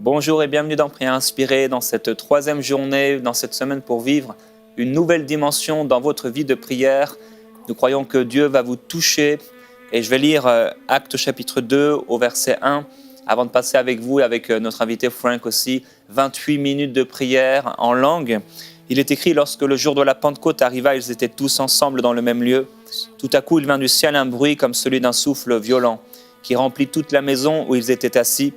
Bonjour et bienvenue dans Prière Inspirée, dans cette troisième journée, dans cette semaine pour vivre une nouvelle dimension dans votre vie de prière. Nous croyons que Dieu va vous toucher et je vais lire Actes chapitre 2 au verset 1 avant de passer avec vous et avec notre invité Frank aussi, 28 minutes de prière en langue. Il est écrit, lorsque le jour de la Pentecôte arriva, ils étaient tous ensemble dans le même lieu. Tout à coup, il vint du ciel un bruit comme celui d'un souffle violent qui remplit toute la maison où ils étaient assis.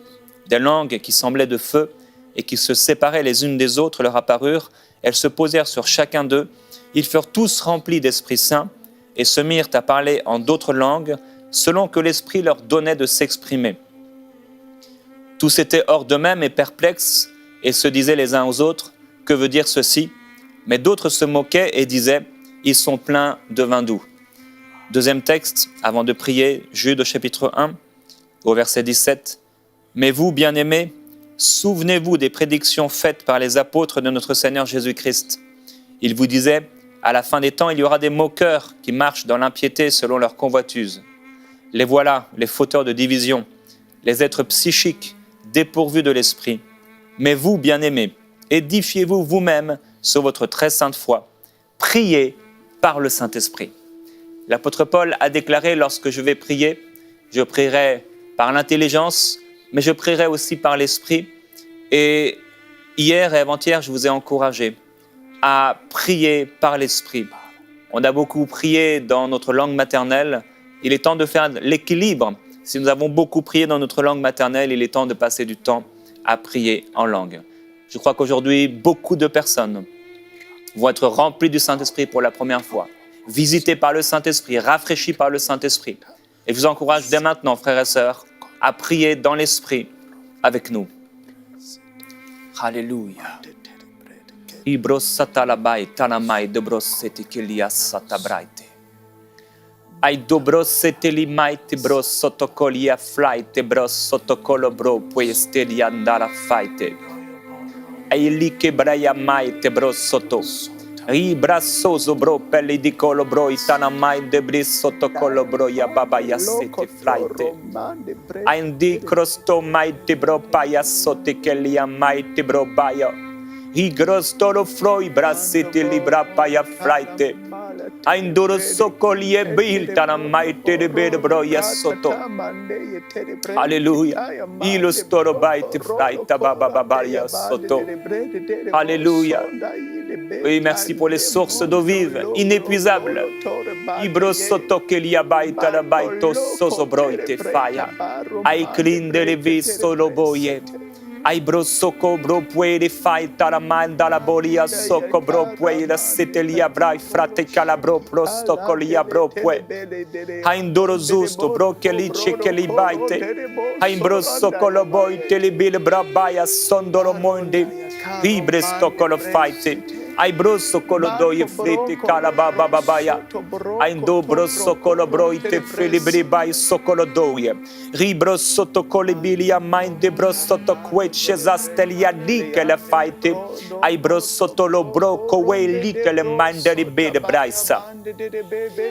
Des langues qui semblaient de feu et qui se séparaient les unes des autres leur apparurent. Elles se posèrent sur chacun d'eux. Ils furent tous remplis d'Esprit Saint et se mirent à parler en d'autres langues selon que l'Esprit leur donnait de s'exprimer. Tous étaient hors d'eux-mêmes et perplexes et se disaient les uns aux autres, « Que veut dire ceci ?» Mais d'autres se moquaient et disaient, « Ils sont pleins de vin doux. » Deuxième texte, avant de prier, Jude chapitre 1, au verset 17. « Mais vous, bien-aimés, souvenez-vous des prédictions faites par les apôtres de notre Seigneur Jésus-Christ. Ils vous disaient, à la fin des temps, il y aura des moqueurs qui marchent dans l'impiété selon leur convoitise. Les voilà, les fauteurs de division, les êtres psychiques, dépourvus de l'esprit. Mais vous, bien-aimés, édifiez-vous vous-même sur votre très sainte foi. Priez par le Saint-Esprit. » L'apôtre Paul a déclaré, lorsque je vais prier, je prierai par l'intelligence, mais je prierai aussi par l'Esprit. Et hier et avant-hier, je vous ai encouragé à prier par l'Esprit. On a beaucoup prié dans notre langue maternelle. Il est temps de faire l'équilibre. Si nous avons beaucoup prié dans notre langue maternelle, il est temps de passer du temps à prier en langue. Je crois qu'aujourd'hui, beaucoup de personnes vont être remplies du Saint-Esprit pour la première fois, visitées par le Saint-Esprit, rafraîchies par le Saint-Esprit. Et je vous encourage dès maintenant, frères et sœurs, à prier dans l'Esprit avec nous. Alléluia. Ibros satalabai tanamai dobros setikelia satabraite. Ai dobros setelimaite bros sotokolia flaite bros sotokolo bro puestelia andara faite. Ai like braya maite bros soto. Ribrasoso bro pelli di colo bro itana mai de bris sotokolo bro ya baba ya sete flaite. Aindi crosto mai te bro paya sote kelia mai te bro baya. Higrostoro froi brasiti libra paya flaite. Aindoro sokolie bil tana mai te de bed bro ya soto. Alléluia. Ilo storo baite flaita baba baba ya soto. Alléluia. Oui, merci pour les sources d'eau vive, inépuisables. Ibro soto kelia baita la baito soso broite faya. Ai klinde le vis solo boye. Ai bro soko bro puede faita la manda la bolia soko bro puede setelia brai frate calabro prosto colia bro pue. Haindoro zusto bro kelice keli baite. Hain bro soko lo boite li bil brabaya sondolo monde. Vibre stoko lo faite. Ai brosso colo doie frete calababa babaya. Ai do brosso colo broite filibri bai socolo doie. Ribro sotto colibilia main de brosso to quetche zastelia di che le faite. Ai brosso to lo broco we li che le mande di bede braisa.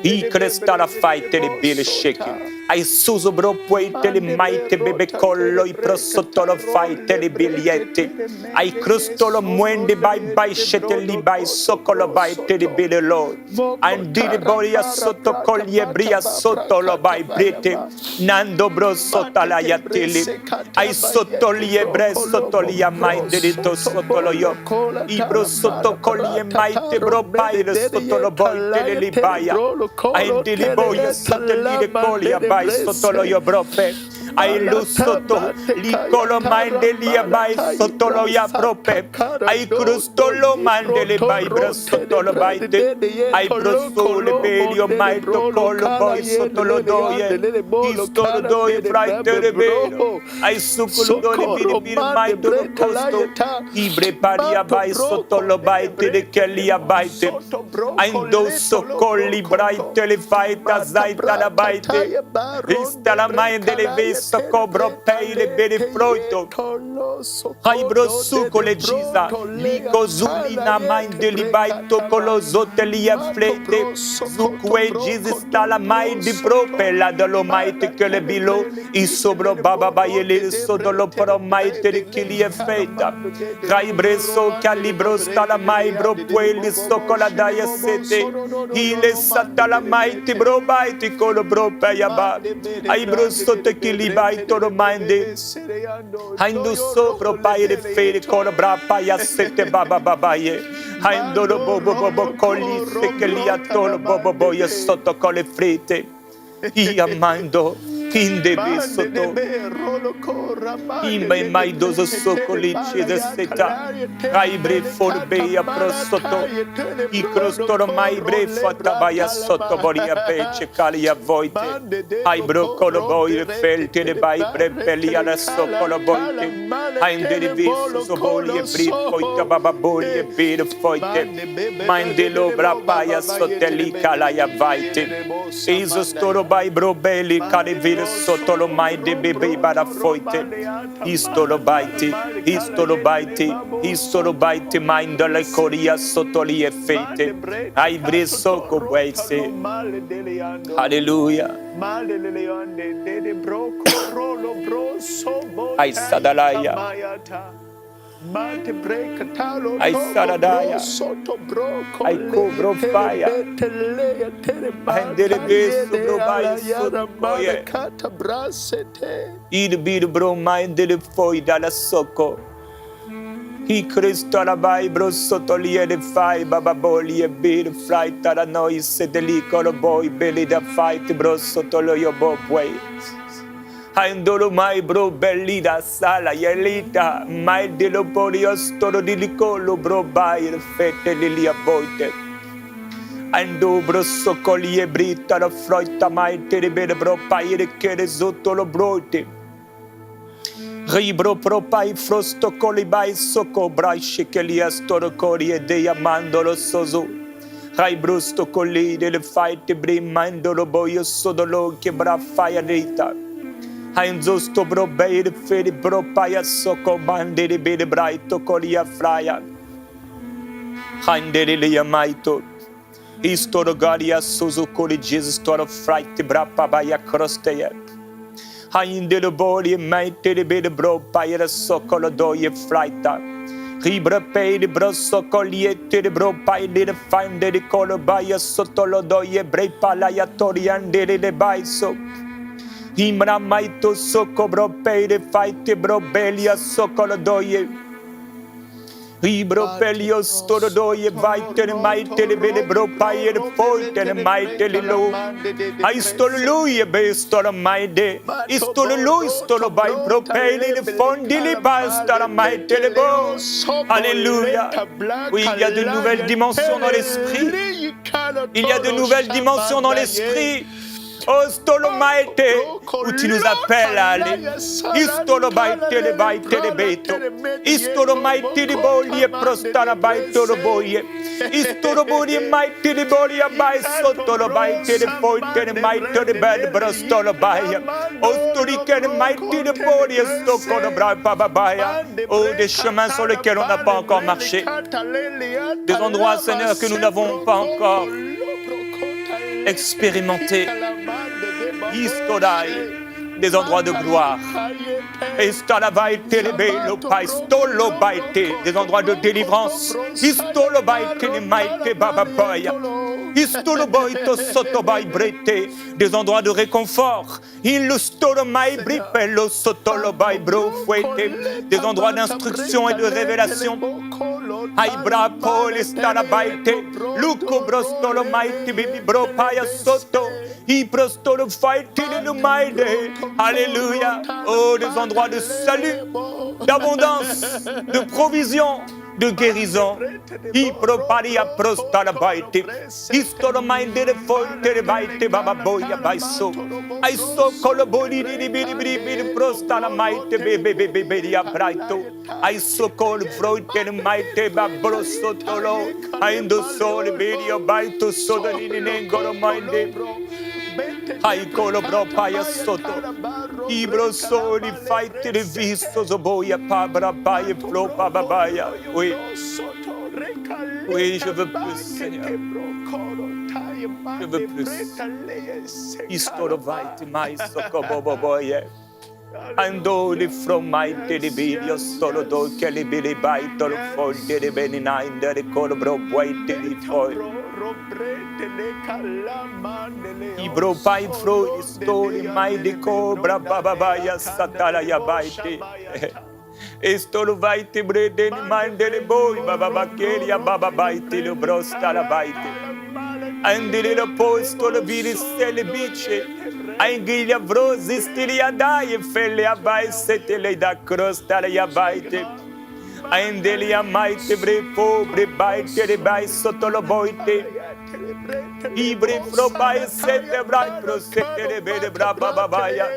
I cresta la faite di bile shake. Ai suso bro puete li maite bebe collo i prosotto lo faite li biglietti. Ai crusto lo muende bai bai scetelli by socolo by teddy bile lo and didi boria sotto coglie bria sotto lo by brete nando bro sotto la yatili ai sotto lie bre sotto lia mai dedito sotto lo yo i bro sotto coglie mai te bro by sotto lo boy tele li baya ai didi boia sotto li coglie by sotto lo yo bro pe ai lu sotto li colo mande li by sotto lo ya prope ai crusto lo mande le by sotto lo baite ai brosso le belio mai to colo boy sotto lo doie isto lo doie fraite le belio ai succo lo bini bini mai to costo i preparia by sotto lo baite de kelia baite ai indosso colli braite le faita zaita la baite vista la mai delle soko bro pei le bere froito. Hai bro suko le giza. Ligo zuli na minde li baito kolo zoteli e flete. Zukwe Jesus tala mai di bro pela dolo maite che le bilo. Isobro baba bayele sodolo pro maite di kili e feita. Rai breso calibro stala mai bro pueli sokola daya sete. Ile satala maite bro baiti kolo bro peya ba. Ai bro sote kili baito no minde. Haindu sopro paire fere kolo bra paya sete baba babaye. Haindu no bobo bobo koli sekeli atolo bobo boya soto kole frite. Ia mando. Kinde besoto. Imba mai dozo sokolici de seta. Aibre forbeia prosoto. I crostoro mai bre fatabaya soto boria pece calia voite. Aibro coloboi felte de bai bre pelia la socolo voite. Ainde de viso soboli e bri foita baba boli e bir foite. Mindelo brapaya soteli calaya vaite. Iso storo bai bro belli calivi sotto lo mai de bebe bara foite. Isto lo baiti, mind la coria sotto li e fete. Ai breso co buese. Alleluia. Ai sadalaya. Ai saradaya. Ai cobro fire. Handere beso bro bai sotoye. Il bir bro mindele foi dalla socco. I Cristo la bai bro sotolie de fai baba boli e bir flight alla noi se delicolo boy belly da fight bro sotolo yo bo way. Andolo mai bro belli da sala yelita mai de lo polio storo di licolo bro bai fette li a volte. Ando bro socoli e brita la froita mai te de bere bro pai de che sotto lo brote. Ribro pro pai frosto coli bai soco brasce che li a storo cori e de amandolo soso. Rai brusto coli de le fight brimandolo boio sodolo che bra fai rita. Ainzo sto bro beide fede bro paia soco bande de bede braito colia fraia. Haindere le amaito. Istoro garia sozo coli Jesus toro fraite brapa baia crosteia. Haindele boli e maite de bede bro paia socolo doie fraita. Ribra peide bro socoliete de bro paia de finde de colo baia sotolo doie bre palaia toriande de baiso. Imra maito soco bro peide faite bro belia socolo doie. Ibro pelio storo doie vaite ne maite le bele bro paie de foite ne maite le lo. Ai stolo lui e be storo maide. Istolo lui storo bai bro peide le fondi li ba storo maite le bo. Alléluia. Oui, il y a de nouvelles dimensions dans l'esprit. Il y a de nouvelles dimensions dans l'esprit. Oh, Stolomaite, où tu nous appelles à aller. Istolobaite le baite le beto. Istolomaite le boli e prostara baite le boye. Istoloboli maite le boli a bai sotto lo baite le foite le maite le bel brostolo baia. Ostolique le maite le boli e stocco le bra babaya. Oh, des chemins sur lesquels on n'a pas encore marché. Des endroits, Seigneur, que nous n'avons pas encore expérimenté. Des endroits de gloire. Des endroits de délivrance. Des endroits de réconfort. Des endroits d'instruction et de révélation. Aibra pole stara baite, luco brostolo maite bibi bro paya soto, i brostolo fight in maide. Alléluia. Oh, des endroits de salut, d'abondance, de provision, de guérison. I proparia prostala baite, istolo maide de foite de baite baba boya baiso. Ai so coloboni di bidi prostala maite bebe ya braito. Ai so col froite de maite babro sotolo. Aindo sole video baito sodo ni nengolo maide. Ai colo bro paya soto. Ibro soli fight le visto zoboya pabrabaya flo bababaya. Oui. Oui, je veux plus, Seigneur. Je veux plus. Istoro vaiti mai sokoboboboye. Andoli from my televidio solo do che li bili baito lo foglie di benina in the colbro white di foi. Ibro pai fro stori mai di cobra bababaya satala ya baiti. Estolo vaiti brede ni mandele boy bababakeria bababaiti lo brosta la baiti. Andele lo posto lo viri stelle bice. Aingilha vrosi stilia dai felle abai setele da crosta la yabaite. Aindelia maite bre pobre baite de bai sotto lo boite. Ibre fro bai sette brai pro sette le bene braba babaya.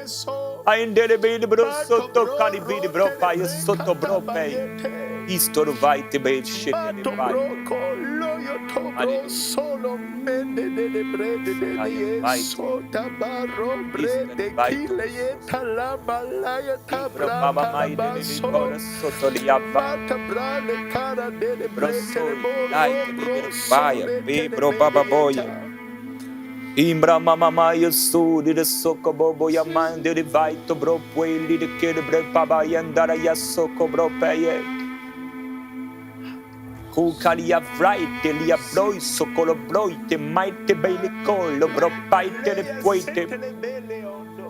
Aindele bene bro sotto calibi bro pai sotto bro pei. Istoro vai te be scende le bai. Solo mende delle brede delle sota barro brede kile yeta la balaya tabra baba sotto li abba brale cara delle brede dai che vai bro baba boia. Imbra mama maia sudi de socco bobo ya mande de vaito bro quelli de che de bre baba yandara ya socco bro peye. Kukalia vraite lia broi socolo broite maite beile collo bro paite le poite.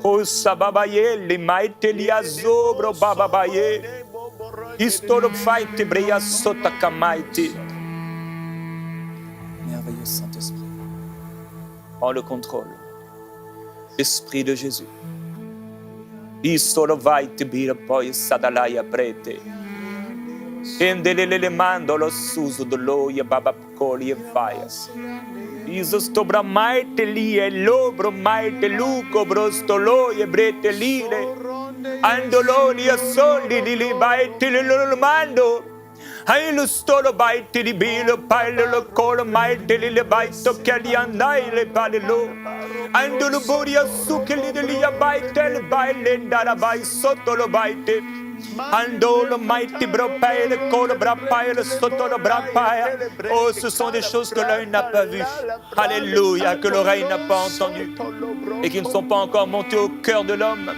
Ossa babaye maite lia zobro bababaye. Istoro faite breia sota kamaite. Merveilleux Saint-Esprit. Prends le contrôle. Esprit de Jésus. Istoro vaite bira poi sadalaya prete. Endelele mando lo suso do loia baba coli e faia. Iso stobra maite li e lobro maite luco brosto loie brete lile. Andoloni a soldi li baite lo mando. Hai lo stolo baite di bilo paile lo colo maite li baito che li andai le pale lo. Andolo bori a su che li baite le baile dalla bai sotto lo baite. Andolo mighty brapaille, colo brapaille, sotto le brapaille. Oh, ce sont des choses que l'œil n'a pas vues. Alléluia, que l'oreille n'a pas entendues et qui ne sont pas encore montées au cœur de l'homme.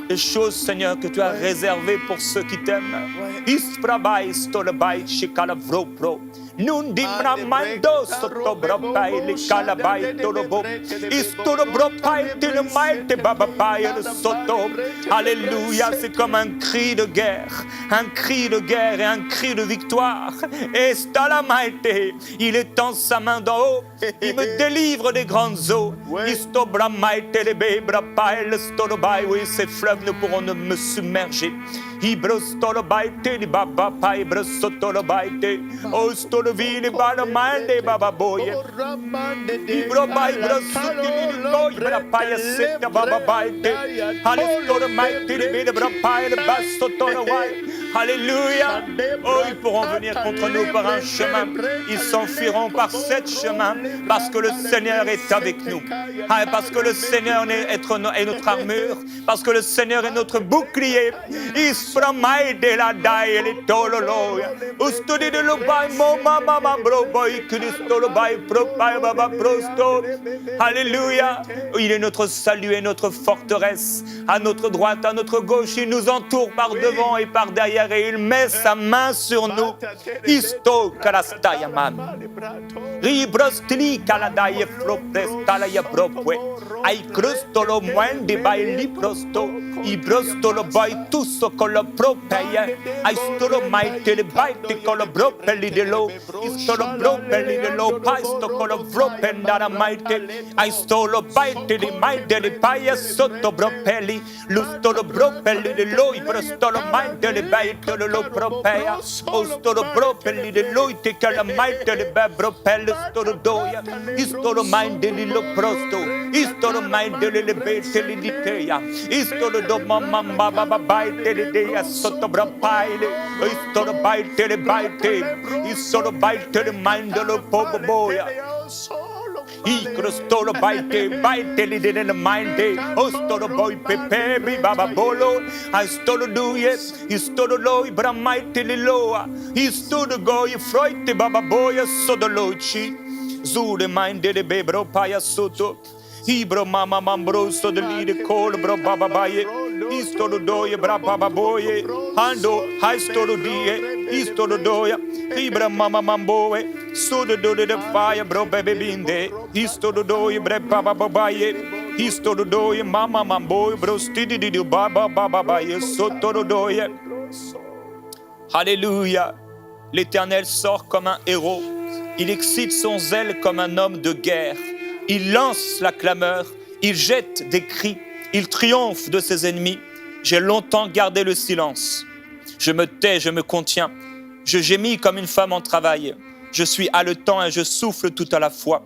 Des choses, Seigneur, que tu as réservées pour ceux qui t'aiment. Isprabai, stolabai, chikalavro pro. Nundimra mando sotto brapai, le calabai, tolobo. Istolo brapai, te le maite, babapai, le sotto. Alléluia, c'est comme un cri de guerre et un cri de victoire. Et stalamaite, il étend sa main d'en haut, il me délivre des grandes eaux. Istobra maite, le bebrapai, le stolobai, oui, ces fleuves ne pourront me submerger. Ibrostolobaite, li babapai, brostolobaite, ostolovili, balamande, bababoye. Ibrobai, brostolili, boy, brapaia, seta, bababaite. Alestolomaite, li bide, brapaia, le bastotolowai. Alléluia. Oh, ils pourront venir contre nous par un chemin. Ils s'enfuiront par sept chemins parce que le Seigneur est avec nous. Parce que le Seigneur est notre armure. Parce que le Seigneur est notre bouclier. Isframai de la daie le tololoya. Ustudi de lobai mama mama bro boy kristolobai propai baba prosto. Alléluia. Il est notre salut et notre forteresse. À notre droite, à notre gauche, il nous entoure par devant et par derrière et il met sa main sur nous. Isto kalastayaman. Ribrostli kaladaye floprestalaya bropwe. Ai crustolo muende bai liprosto. Ibrostolo bai tusso con lo propeie. Ai stolo maite le baite con lo bropelli de lo. Istolo bropelli de lo paisto con lo vropendara maite. Ai stolo baite di maite di paia sotto bropelli. Lustolo bropelli de lo. Ibrostolo maite le baite le lo propea. Ostolo bropelli de lo. Te che la maite le be bropelli stolo doia. Istolo maite li lo prosto. Istolo maite le baite li di teia. Istolo do mamma baba baite le dea sotto brapaile. Istolo baite le baite. Istolo baite le maite lo poco boia. I crostolo baite li de minde. Ostolo boy pepe bi baba bolo. I stolo duye. I stolo lo ibramaite li loa. I stolo go i froite baba boya sodoloci. Zure minde de bebro paya soto. Ibro mama mambro so de lide col bro baba baye. Istoro doye bra baba boye. Hando high storo die. Istoro doya. Ibra mama mamboe. So de do de fire bro baby binde. Istoro doye bre baba babaye. Istoro doye mama mamboe bro stidi di baba baba baye. Sotoro doye. Alléluia. L'Éternel sort comme un héros. Il excite son zèle comme un homme de guerre. Il lance la clameur, il jette des cris, il triomphe de ses ennemis. J'ai longtemps gardé le silence. Je me tais, je me contiens. Je gémis comme une femme en travail. Je suis haletant et je souffle tout à la fois.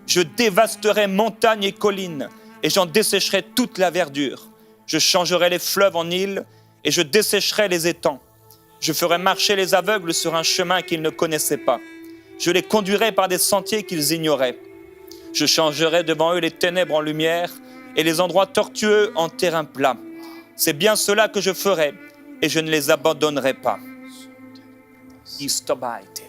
Je dévasterai montagnes et collines et j'en dessécherai toute la verdure. Je changerai les fleuves en îles et je dessécherai les étangs. Je ferai marcher les aveugles sur un chemin qu'ils ne connaissaient pas. Je les conduirai par des sentiers qu'ils ignoraient. Je changerai devant eux les ténèbres en lumière et les endroits tortueux en terrain plat. C'est bien cela que je ferai et je ne les abandonnerai pas. Istobaite.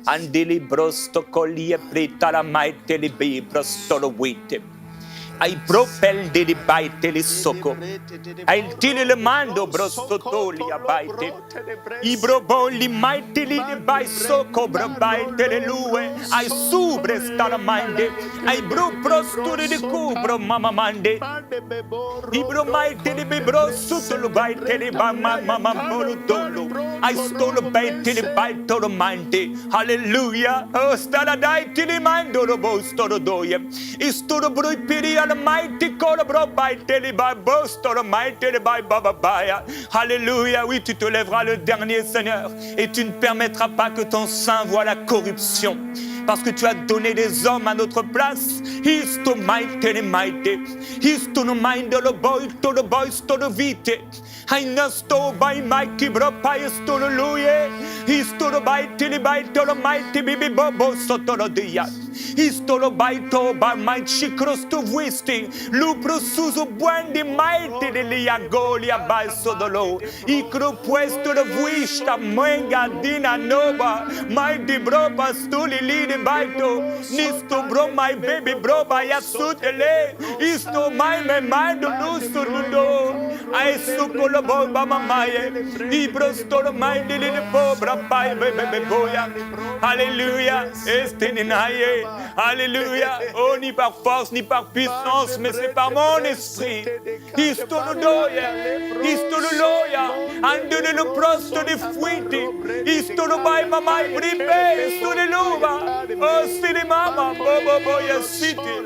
Andeli brosto colie preta la maite li bi brostolo wite. Ai propel de baite li soco. Ai tili le mando brosto toli a baite. I broboli maite li bai soco bro baite le lue. Ai subre sta la mande. Ai bro prosturi di cubro mama mande. I bro maite li bi bro sotto lo baite li ba mama molo dolo. Ai stolo baite li baite lo mande. Alleluia. Oh sta la daite li mando lo bo stolo doye. I stolo bro i piri the mighty call bro by tele by boast or mighty by baba baya. Alléluia, oui, tu te lèveras le dernier Seigneur et tu ne permettras pas que ton sein voie la corruption. Parce que tu as donné des hommes à notre place. He's to mighty, mighty. He's to no mind the boy, to the boys, to the vite. I know sto by mighty bro, pious to the louie. He's to the mighty, to the mighty, baby bobo, so to the dia. He's to the baito by my chicros to wisti. Lupro suso buendi mighty, the liagolia by so the low. Icro puesto the vista, menga dina nova. Mighty bro, pastuli lidi baito. Nisto bro, my baby bro, by a sutele. Isto my mind, lusto ludo. I suko lo bomba mamaye. Ibrosto lo mind, the pobra pai, baby boya. Alléluia, estininaye. Alléluia, oh ni par force ni par puissance, mais c'est par mon esprit. Istolodoya, istoloya, andele lo prosto di fuiti. Istolobai mamai bribe, istoloba. Oh sini mama, bobo boya city.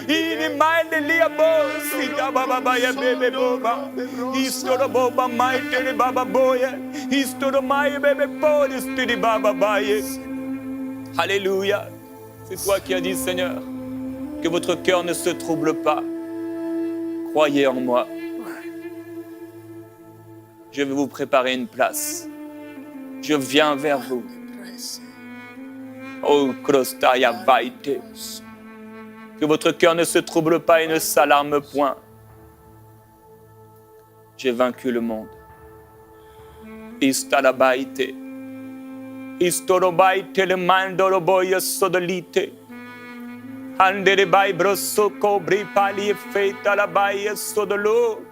Ini mande lia bo, sita baba baya bebe boba. Istoloba mai tele baba boya. Istolomai bebe poli studi baba baya. Alléluia. C'est toi qui as dit, Seigneur, que votre cœur ne se trouble pas. Croyez en moi. Je vais vous préparer une place. Je viens vers vous. Oh, Krostaya Vaite. Que votre cœur ne se trouble pas et ne s'alarme point. J'ai vaincu le monde. Istalabaite. Istorobaite le mandoro boya sodolite. Andere bai brosso cobri pali e feita la baia sodolo.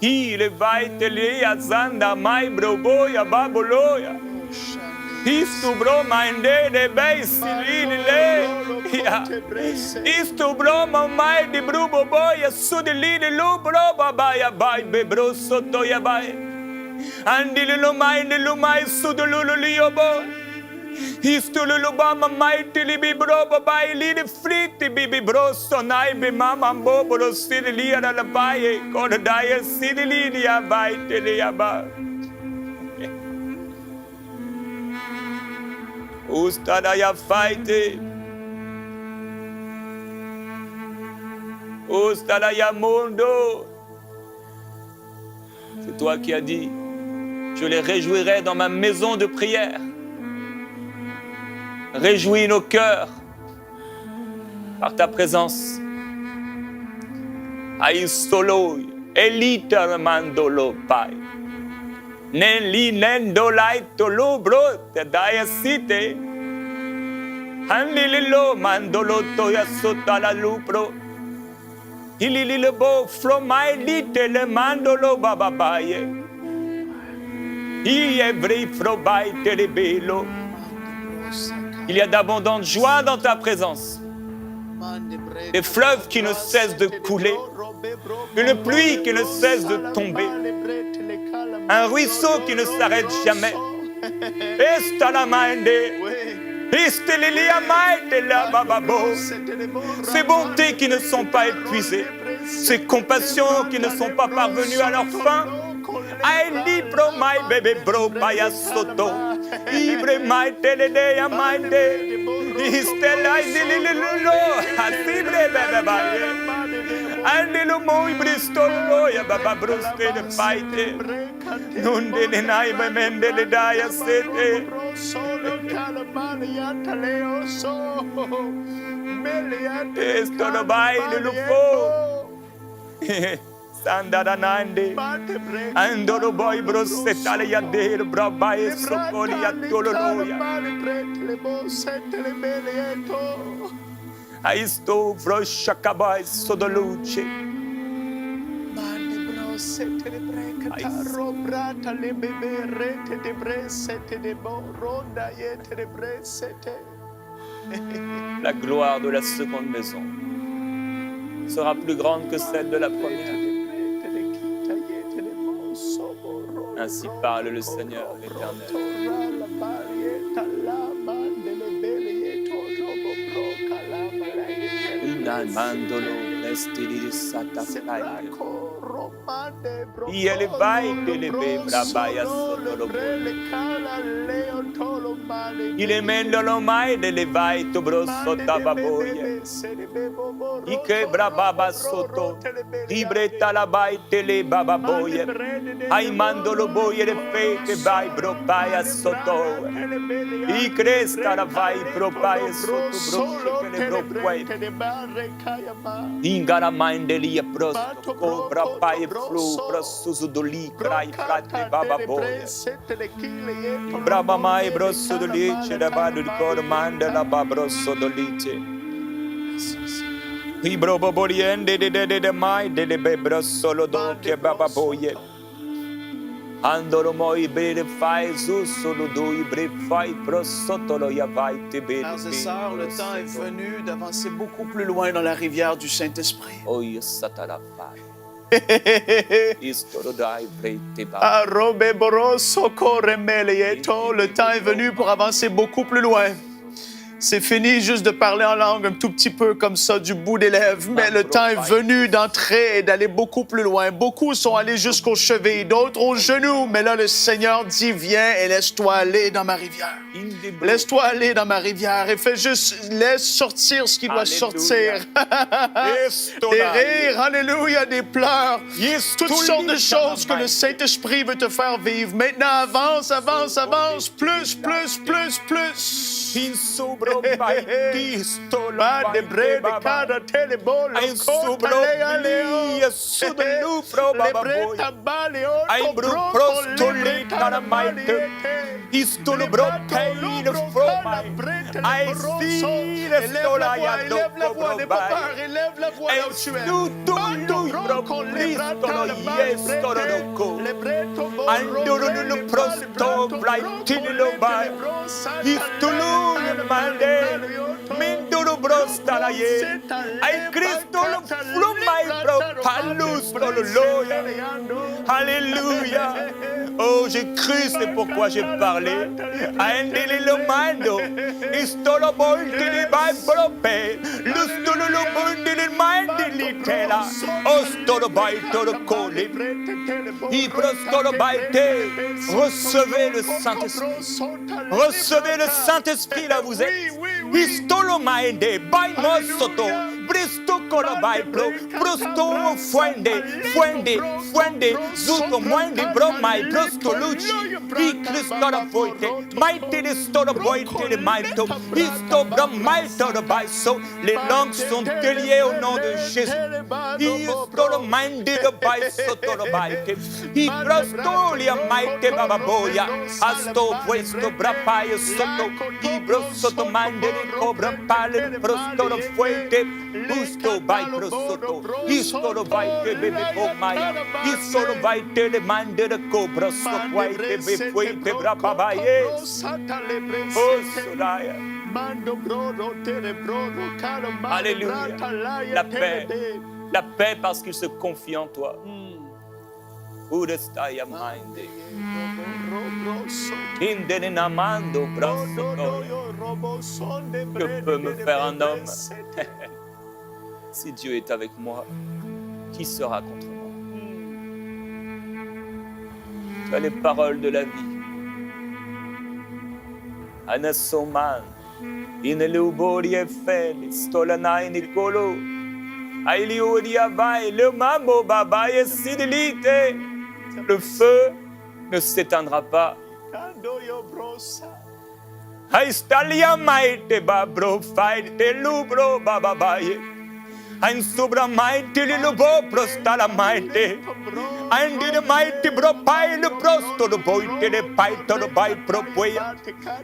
Ile vaite le azanda mai bro boya baboloya. Isto bro mande de bei silile le. Isto bro mai di brubo boya sodolide lu bro babaya bai be bro sotoya bai. Andile lo mai sudolulu liobo. Istululu bama maiti libi bro babai lidi friti bibi bro sonai be mama bobo sidi lia la baye koda daya sidi lia bai telia ba. Ustada ya fight. Ustada ya mundo. C'est toi qui as dit. Je les réjouirai dans ma maison de prière. Réjouis nos cœurs. par ta présence. Aïsolo, elita mandolo pai. Neli nendolai tolo bro, te daya site. Hanlililo mandolo toya sota la lupro. Ilili bo flomai lite le mandolo bababaye. Ievri frobai te lebelo. Il y a d'abondantes joies dans ta présence. Des fleuves qui ne cessent de couler. Une pluie qui ne cesse de tomber. Un ruisseau qui ne s'arrête jamais. Ces bontés qui ne sont pas épuisées. Ces compassions qui ne sont pas parvenues à leur fin. Aili pro mai bebe bro paya soto. Ibre mai telede ya mainde. Istela izilililo. Asibre bebe baye. Andelo mo ibristolo ya baba bruste de paite. Nunde ne nai me mendele daya sete. Esto no baile lupo. Sandaranande, Andoro boy brossetale yadere brabaye sokoli yatololoya. Aisto vroshakabai sodoluce. La gloire de la seconde maison sera plus grande que celle de la première. Ainsi parle le Seigneur l'Éternel. Inamandolo nestili satafai. Iele vai telebe brabaya sotolo. Ile mendolo mai dele vai to brosso tababoye. Ike brababa soto. Libre talabai tele bababoye. Ai mandolo boye le fete vai bropaya soto. I cresta la vai propaya soto brosso che le bropuai. Ingara mandelia prosto cobra pai flu prosso doli crai frate bababoye. Braba mai brosso dolice da bado di cor manda la babrosso dolice. I brobo boriende de mai de bebrosso lo do che bababoye. Andoro moi bere fai zu solo doi bre fai prosotolo ya vai te bere. Frères et sœurs, le temps est venu d'avancer beaucoup plus loin dans la rivière du Saint-Esprit. Oh satala fai. Istoro dai bre te ba. Ah, robe boroso corre melieto. Le temps est venu pour avancer beaucoup plus loin. C'est fini juste de parler en langue un tout petit peu comme ça du bout des lèvres, mais le temps est venu d'entrer et d'aller beaucoup plus loin. Beaucoup sont allés jusqu'aux chevilles, d'autres aux genoux, mais là le Seigneur dit viens et laisse-toi aller dans ma rivière. Laisse-toi aller dans ma rivière et fais juste, laisse sortir ce qui doit sortir. Des rires, alléluia, des pleurs, toutes sortes de choses que le Saint-Esprit veut te faire vivre. Maintenant avance, avance, avance, plus, plus, plus, plus. Insubro pai Cristo la de breve cada telebolo insubro lia sudelu pro bababoy ai bru prosto le caramaite isto lo bro pain from ai si le stola ya do Élève la voix là où tu es. tutto lui bro Cristo lo yesto lo co andoro lo prosto flight lo bai isto lo mande mindoro brosta la ye ai Cristo lo flumai pro palus pro lo loya. Alléluia. Oh, j'ai cru, c'est pourquoi j'ai parlé. Andele lo mando istolo boy de bai prope lustolo lo boy de mande litela ostolo bai tolo cole i prostolo bai te. Recevez le Saint-Esprit. Recevez le Saint-Esprit là vous êtes. Istolo maende bai mosoto bristo Colobai, bro, Prosto, Fuende, Zuto, Muende, Bromai, Prosto, Luci, Iclus, Torovoite, Maite, de Storovoite, de Maito, Isto, Bromaito, de Baiso, les langues sont déliées au nom de Jésus. Isto, Minde, de Baiso, Torobaite, Ibrostolia, Maite, Bababoya, Asto, Puesto, Brapaio, Soto, Ibro, Soto, Mande, Cobra, Pale, Prostoro, Fuente, Busto, Bai, Prosoto, Isto, Vaite, Bebe, Bomaya, Isto, Vaite, le Mande, de Cobra, Sotoite, Bebe, Fuente, Brapabaye, Oh, Soraya. Alléluia. La paix parce qu'il se confie en toi. Udestaya Minde. Indenamando Brasso. Que peut me faire un homme? Si Dieu est avec moi, qui sera contre moi? Tu as les paroles de la vie. Anasoman, Ineluborie Feli, Stolanai Nicolo, Ailiuria Vai, le Mambo Babaye Sidilite. Le feu ne s'éteindra pas. Aistalia Maite Babro Faite Lubro Bababaye. Ein subra maite lilubo prostala maite. Ein de maite bro pai le prosto do boite de paito do bai propoia.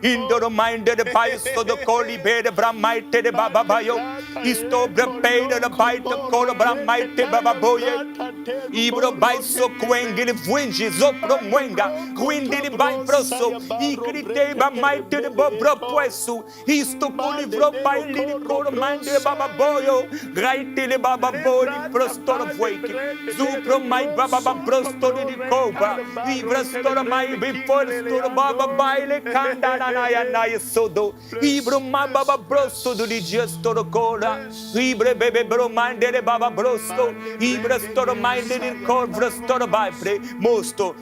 Indo do mainde de pai sto do coli bede bra maite de baba bayo. Isto bra peide de baito colo bra maite baba boye. Ibro bai so quengi le fuengi zopro muenga. Quindi de bai proso. I grite ba maite de bro puesu. Isto coli bro pai li colo mainde de baba boyo. Tele baba boli prostoro voiki zupro mai baba prostoro di coba ibra storo mai before storo baba baile kanda na ya sodo ibro mai baba prostoro di gestoro cola ibre bebe bro mandere baba brosto ibra storo mai di corvra storo babre mosto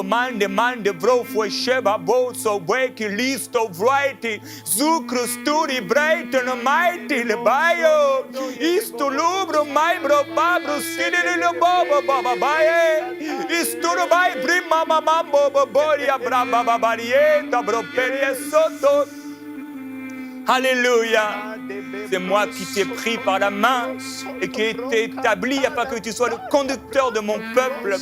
mande bro foi sheba bolso weki listo vrighty zucro sturi brighton mighty le baio Isto lubro mai bro babro sidere lo baba baba bae isto no vai prima mambo boboria braba babarieta bro perie soto. Alléluia. C'est moi qui t'ai pris par la main et qui t'ai établi afin que tu sois le conducteur de mon peuple.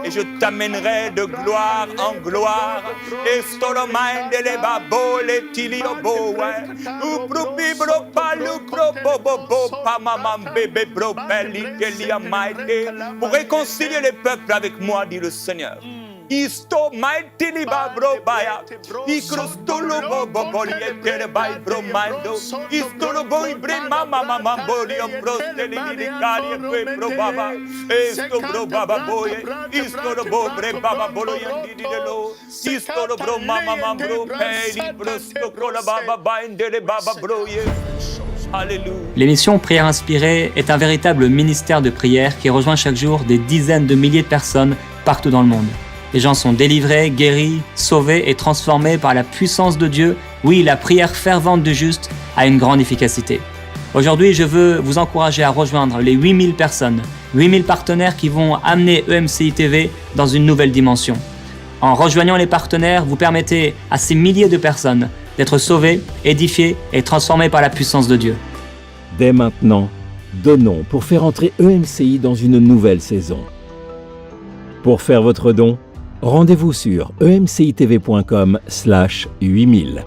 Et je t'amènerai de gloire en gloire. Et stolomande les babos, les tiliobo, ou probi bro palu bro bobo, pa mamam bébé bro peli telia maite. Pour réconcilier les peuples avec moi, dit le Seigneur. Isto mighty li bro baya. Ikrostolo bobo boliete le bay bro mando. Isto lo boy bre mama bolio prosteli li kali e bro baba. Isto bro baba boy. Isto lo bo bre baba bolo yandi di lo. Isto lo bro mama bro peli prosto kola baba bainde le baba bro ye. Alléluia. L'émission Prière Inspirée est un véritable ministère de prière qui rejoint chaque jour des dizaines de milliers de personnes partout dans le monde. Les gens sont délivrés, guéris, sauvés et transformés par la puissance de Dieu. Oui, la prière fervente du juste a une grande efficacité. Aujourd'hui, je veux vous encourager à rejoindre les 8000 personnes, 8000 partenaires qui vont amener EMCI TV dans une nouvelle dimension. En rejoignant les partenaires, vous permettez à ces milliers de personnes d'être sauvées, édifiées et transformées par la puissance de Dieu. Dès maintenant, donnons pour faire entrer EMCI dans une nouvelle saison. Pour faire votre don, rendez-vous sur emcitv.com/8000.